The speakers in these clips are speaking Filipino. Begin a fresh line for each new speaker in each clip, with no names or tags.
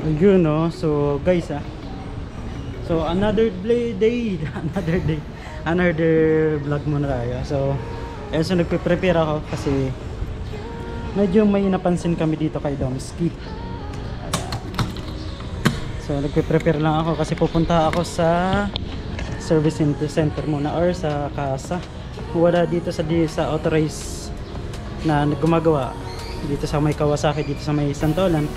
Ayun no. So guys so another day another vlog muna tayo. So ayun, so nagpe-prepare ako kasi medyo may napansin kami dito kay Domski. So nagpe-prepare lang ako kasi pupunta ako sa service center muna or sa casa. Wala dito sa authorized na gumagawa dito sa may Kawasaki, dito sa may Santolan.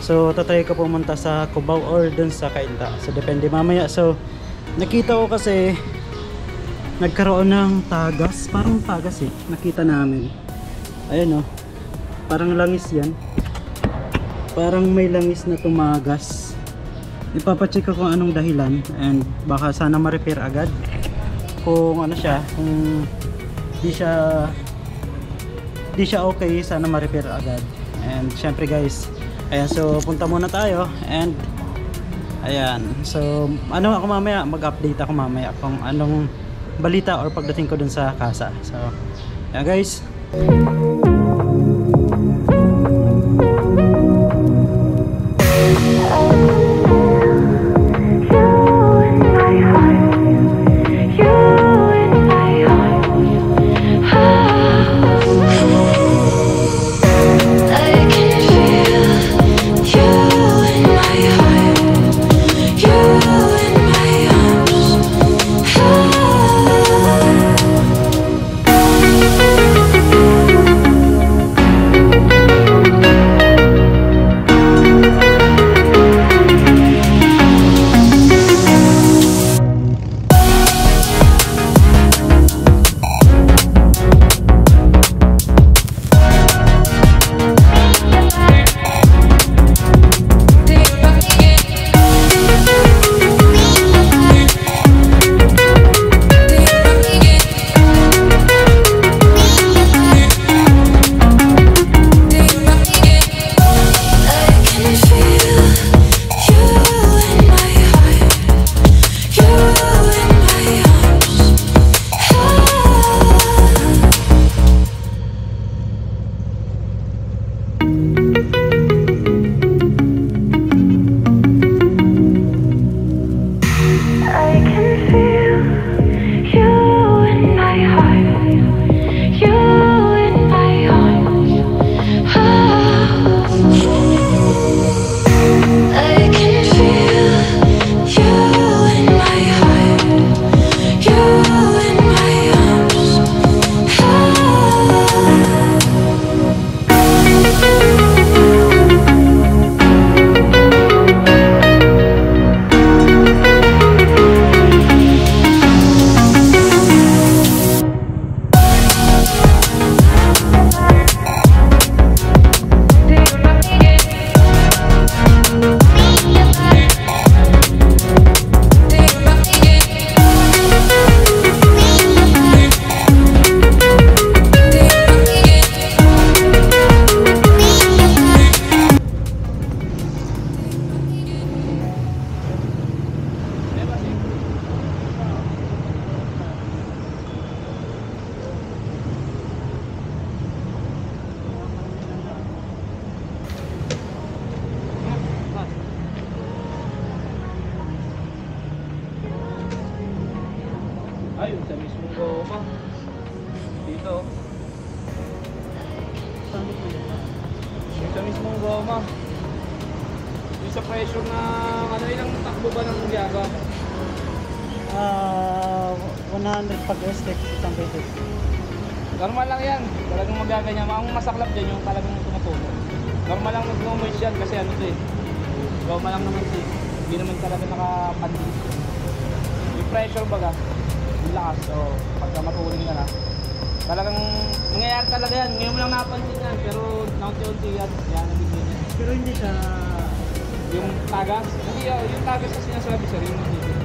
So tatry ko pumunta sa Cubao or dun sa Kainta. So depende mamaya. So nakita ko kasi nagkaroon ng tagas, parang tagas nakita namin. Ayun parang langis yan, parang may langis na tumagas. Ipapacheck ko kung anong dahilan and baka sana ma-repair agad kung ano siya, kung di siya okay, sana ma-repair agad. And syempre guys, ayan, so punta muna tayo and ayan, so ako mamaya, mag-update ako mamaya kung anong balita or pagdating ko dun sa casa. So ayan guys.
Ayun, sa mismong goma. Dito. Sa mismong goma. Yung sa pressure na, ilang takbo ba ng Yaga?
100 pag estek, isang beses.
Normal lang yan. Talagang magaganyan. Ang masaklap dyan yung talagang tumutubo. Normal lang mag-noise yan kasi goma lang naman hindi naman talaga nakapandi. Yung pressure baga, yung lakas. So, pagka matuling ka na, talagang nangyayari talaga yan. Ngayon mo lang napansin yan, pero naunti-unti yan. Nabigyan yan.
Pero hindi siya...
Yung tagas? Hindi, yung tagas na sinasabi sir, yung nandito.